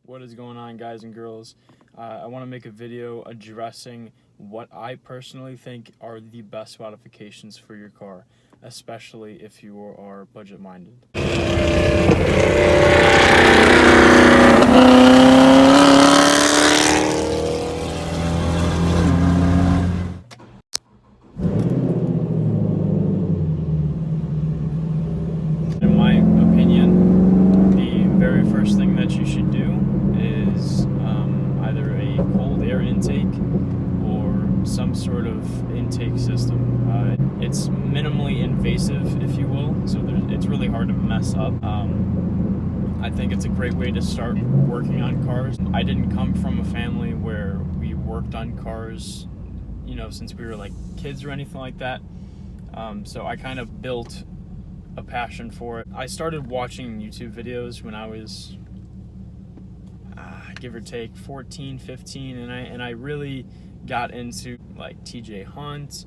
What is going on, guys and girls? I want to make a video addressing what I personally think are the best modifications for your car, especially if you are budget minded. In my opinion, the very first thing that you should do is either a cold air intake or some sort of intake system. It's minimally invasive, if you will, so it's really hard to mess up. I think it's a great way to start working on cars. I didn't come from a family where we worked on cars, since we were like kids or anything like that. So I kind of built a passion for it. I started watching YouTube videos when I was give or take 14, 15, and I really got into like TJ Hunt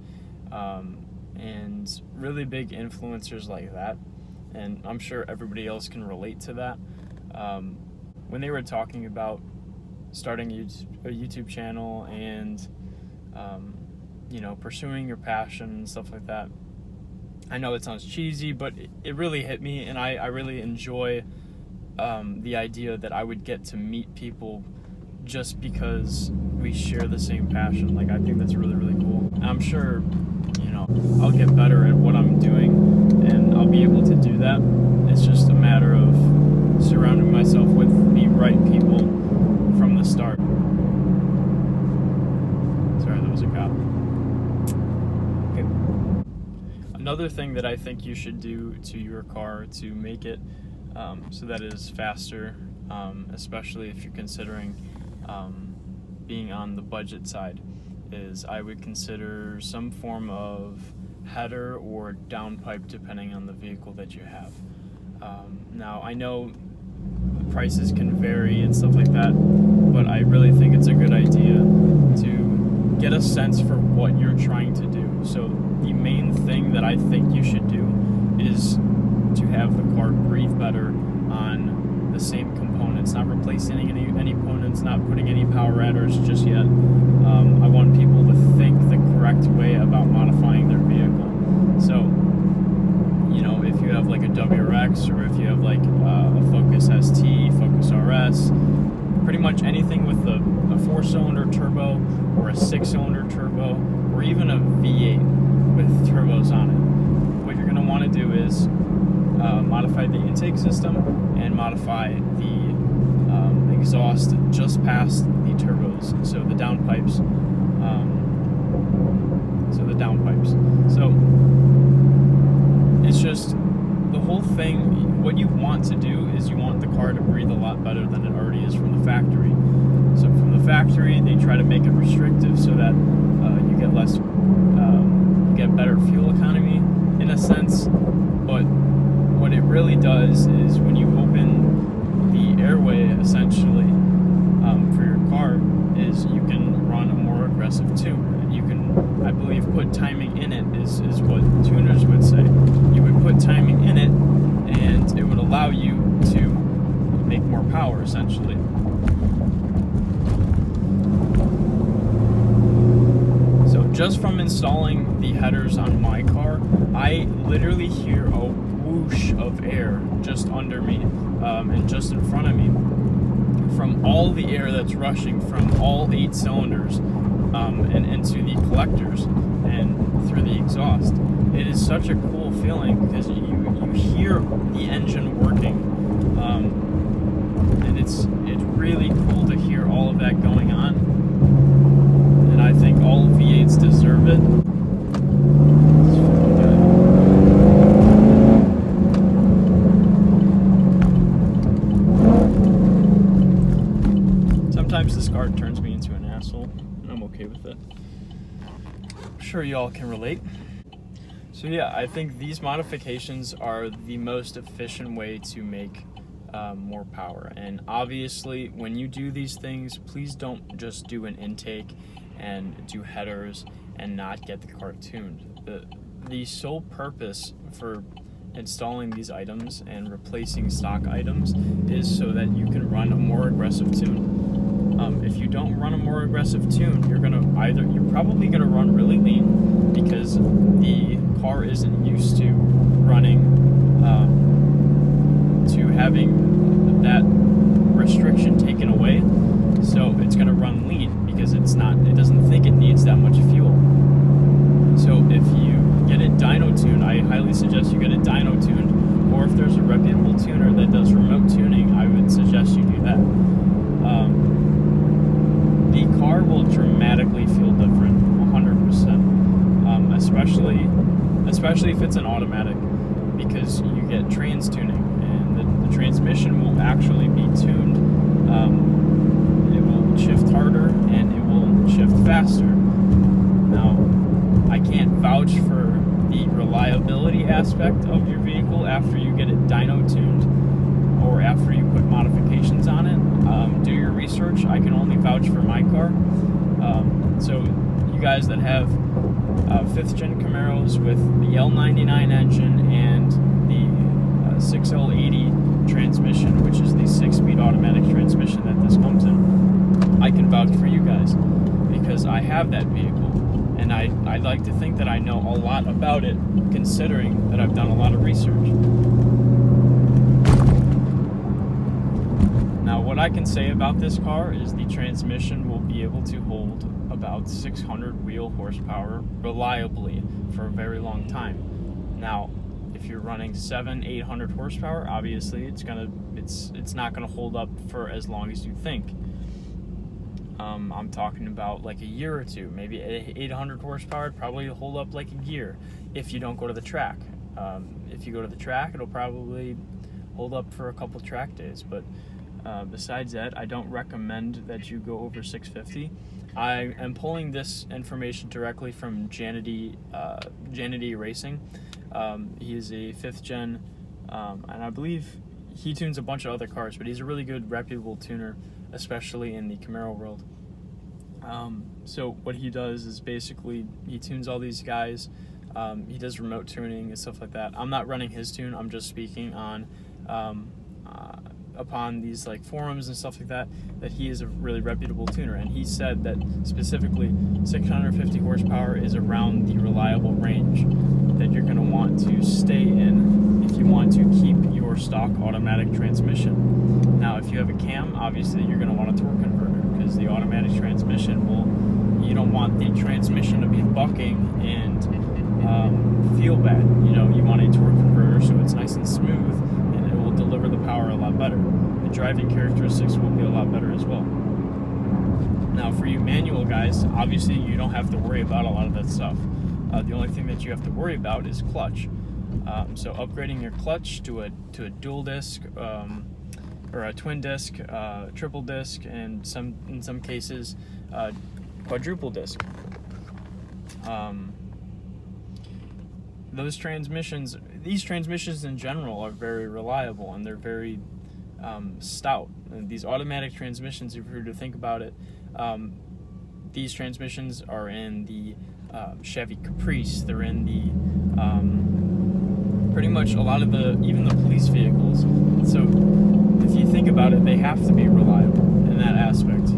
and really big influencers like that, and I'm sure everybody else can relate to that. When they were talking about starting a YouTube channel and pursuing your passion and stuff like that, I know it sounds cheesy, but it really hit me, and I really enjoy the idea that I would get to meet people just because we share the same passion. Like, I think that's really, really cool. And I'm sure, I'll get better at what I'm doing, and I'll be able to do that. It's just a matter of surrounding myself with the right people from the start. Sorry, that was a cop. Another thing that I think you should do to your car to make it so that it is faster, especially if you're considering being on the budget side, is I would consider some form of header or downpipe depending on the vehicle that you have. Now, I know prices can vary and stuff like that, but I really think it's a good idea to get a sense for what you're trying to do. So the main thing that I think you should do is to have the car breathe better on the same components, not replacing any components, not putting any power adders just yet. I want people to think the correct way about modifying their vehicle. So, if you have like a WRX, or if you have like a Focus ST, Focus RS, pretty much anything with a 4-cylinder turbo or a 6-cylinder turbo, or even a V8 with turbos on it, what you're going to want to do is modify the intake system and modify the exhaust just past the turbos, so the downpipes. So it's just the whole thing. What you want to do is you want the car to breathe a lot better than it already is from the factory. So from the factory, they try to make it restrictive so that you get less, you get better fuel economy in a sense. But what it really does is when you open the airway, essentially, for your car, is you can run a more aggressive tune. And you can, I believe, put timing in it is what tuners would say. You would put timing in it, and it would allow you to make more power, essentially. So just from installing the headers on my car, I literally hear a whoosh of air just under me and just in front of me from all the air that's rushing from all 8 cylinders and into the collectors and through the exhaust. It is such a cool feeling because you hear the engine working, and it's really cool to hear all of that going on, and I think all V8s deserve it. Sometimes this car turns me into an asshole, and I'm okay with it. I'm sure y'all can relate. So yeah, I think these modifications are the most efficient way to make more power. And obviously, when you do these things, please don't just do an intake and do headers and not get the car tuned. The sole purpose for installing these items and replacing stock items is so that you can run a more aggressive tune. If you don't run a more aggressive tune, you're probably gonna run really lean because the car isn't used to running, to having that restriction taken away. So it's gonna run lean because it doesn't think it needs that much fuel. So if you get it dyno tuned, I highly suggest you get it dyno tuned, or if there's a reputable tuner that does remote tuning, I would suggest you do that. The car will dramatically feel different, 100%, especially if it's an automatic, because you get trans tuning, and the transmission will actually be tuned. It will shift harder and it will shift faster. Now, I can't vouch for the reliability aspect of your vehicle after you get it dyno tuned or after you put modifications on it. Do your research. I can only vouch for my car. So you guys that have 5th gen Camaros with the L99 engine and the 6L80 transmission, which is the 6-speed automatic transmission that this comes in, I can vouch for you guys because I have that vehicle. And I'd like to think that I know a lot about it, considering that I've done a lot of research. Now, what I can say about this car is the transmission will be able to hold about 600 wheel horsepower reliably for a very long time. Now, if you're running 800 horsepower, obviously it's not gonna hold up for as long as you think. I'm talking about like a year or two. Maybe 800 horsepower probably hold up like a year if you don't go to the track. If you go to the track, it'll probably hold up for a couple track days. But besides that, I don't recommend that you go over 650. I am pulling this information directly from Janity Racing. He is a 5th gen, and I believe he tunes a bunch of other cars, but he's a really good, reputable tuner, especially in the Camaro world. So what he does is basically he tunes all these guys. He does remote tuning and stuff like that. I'm not running his tune. I'm just speaking on upon these like forums and stuff like that he is a really reputable tuner, and he said that specifically 650 horsepower is around the reliable range that you're going to want to stay in if you want to keep your stock automatic transmission. Now, if you have a cam, obviously you're going to want a torque converter, because the automatic transmission you don't want the transmission to be bucking and feel bad. You want a torque converter so it's nice and smooth and it will deliver the power a lot better. The driving characteristics will be a lot better as well. Now, for you manual guys, obviously you don't have to worry about a lot of that stuff. The only thing that you have to worry about is clutch. So upgrading your clutch to a dual disc or a twin disc, triple disc, and in some cases quadruple disc. These transmissions in general are very reliable, and they're very stout. And these automatic transmissions, if you were to think about it, these transmissions are in the Chevy Caprice. They're in the pretty much a lot of even the police vehicles. So if you think about it, they have to be reliable in that aspect.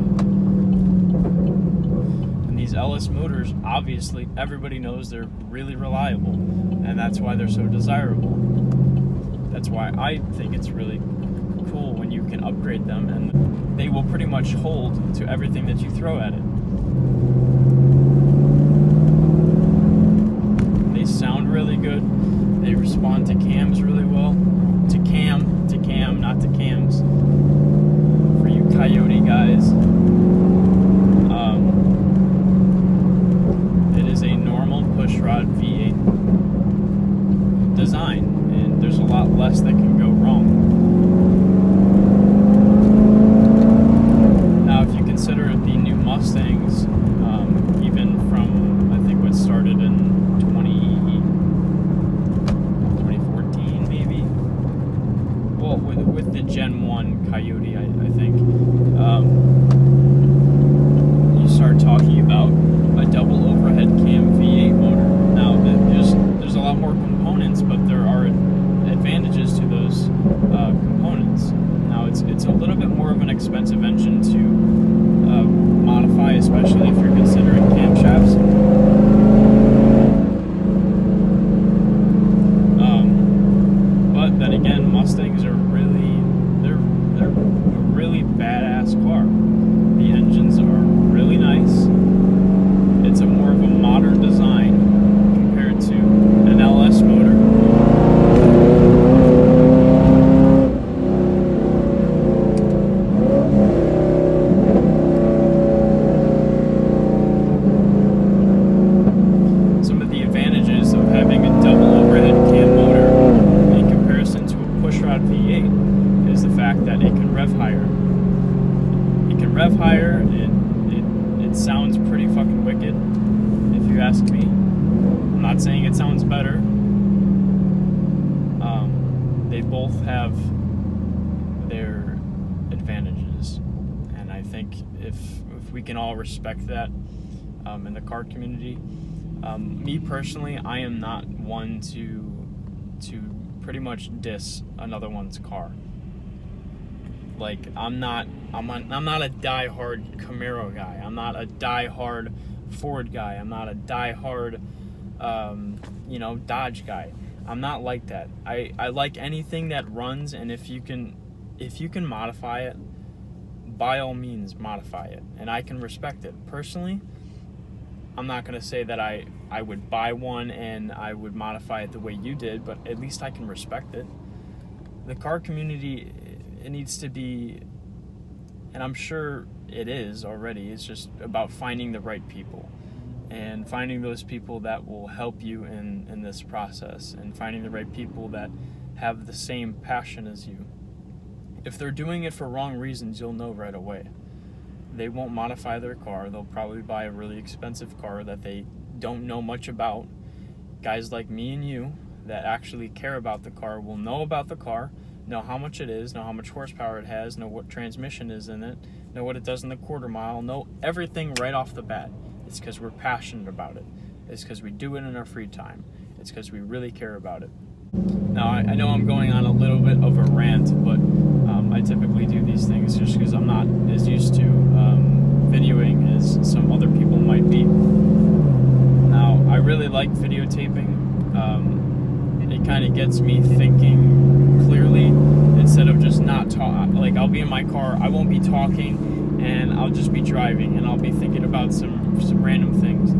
And these LS motors, obviously, everybody knows they're really reliable, and that's why they're so desirable. That's why I think it's really cool when you can upgrade them, and they will pretty much hold to everything that you throw at it. They sound really good. They respond to cams really well. To cam, not to cams. For you Coyote guys. It is a normal pushrod V8 design, and there's a lot less that can go wrong. Now, if you consider the new Mustangs, even from, I think, what started in 2014 maybe, well, with the Gen 1 Coyote expensive engine to modify, especially if you're considering camshafts. But then again, Mustangs are they're a really badass car. The engines are really nice. It's a more of a modern design compared to an LS motor. Some of the advantages of having a double overhead cam motor in comparison to a pushrod V8 is the fact that it can rev higher. It can rev higher. It sounds pretty fucking wicked, if you ask me. I'm not saying it sounds better. They both have their advantages, and I think if we can all respect that in the car community. Me personally, I am not one to pretty much diss another one's car. Like, I'm not a die-hard Camaro guy. I'm not a die-hard Ford guy. I'm not a die-hard, Dodge guy. I'm not like that. I like anything that runs, and if you can modify it, by all means modify it, and I can respect it. Personally, I'm not going to say that I would buy one and I would modify it the way you did, but at least I can respect it. The car community, it needs to be, and I'm sure it is already, it's just about finding the right people and finding those people that will help you in this process, and finding the right people that have the same passion as you. If they're doing it for wrong reasons, you'll know right away. They won't modify their car. They'll probably buy a really expensive car that they don't know much about. Guys like me and you that actually care about the car will know about the car, know how much it is, know how much horsepower it has, know what transmission is in it, know what it does in the quarter mile, know everything right off the bat. It's because we're passionate about it. It's because we do it in our free time. It's because we really care about it. Now, I know I'm going on a little bit of a rant, but I typically do these things just because I'm not as used to videoing as some other people might be. Now, I really like videotaping. It kind of gets me thinking clearly instead of just not talking. Like, I'll be in my car, I won't be talking, and I'll just be driving, and I'll be thinking about some random things.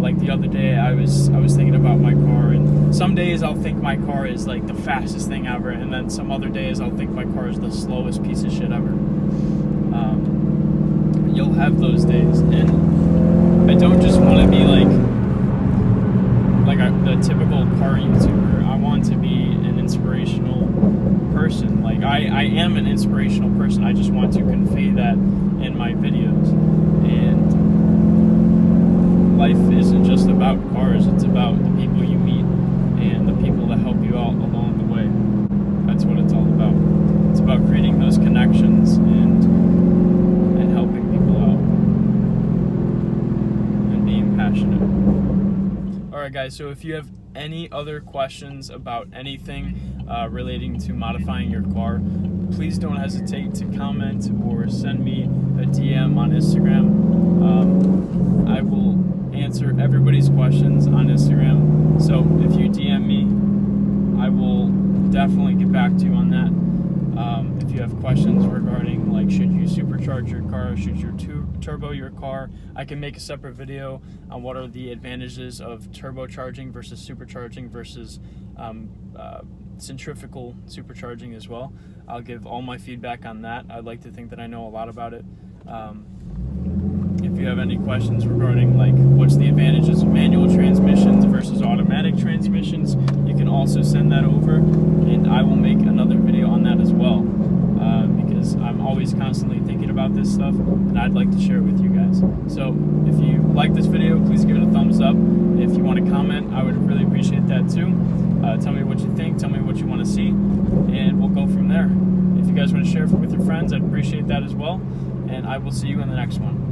Like the other day, I was thinking about my car, and some days I'll think my car is like the fastest thing ever, and then some other days I'll think my car is the slowest piece of shit ever. You'll have those days, and I don't just want to be like the typical car YouTuber. I want to be an inspirational person. Like, I am an inspirational person. I just want to convey that in my videos. And life isn't just about cars, it's about the people you meet and the people that help you out along the way. That's what it's all about. It's about creating those connections and helping people out and being passionate. Alright guys, so if you have any other questions about anything relating to modifying your car, please don't hesitate to comment or send me a DM on Instagram. I will answer everybody's questions on Instagram, so if you DM me, I will definitely get back to you on that. If you have questions regarding, like, should you supercharge your car, should you turbo your car, I can make a separate video on what are the advantages of turbocharging versus supercharging versus centrifugal supercharging as well. I'll give all my feedback on that. I'd like to think that I know a lot about it. If you have any questions regarding, like, what's the advantages of manual transmissions versus automatic transmissions, you can also send that over, and I will make another video on that as well, because I'm always constantly thinking about this stuff, and I'd like to share it with you guys. So if you like this video, please give it a thumbs up. If you want to comment, I would really appreciate that too. Tell me what you think, tell me what you want to see, and we'll go from there. If you guys want to share it with your friends, I'd appreciate that as well, and I will see you in the next one.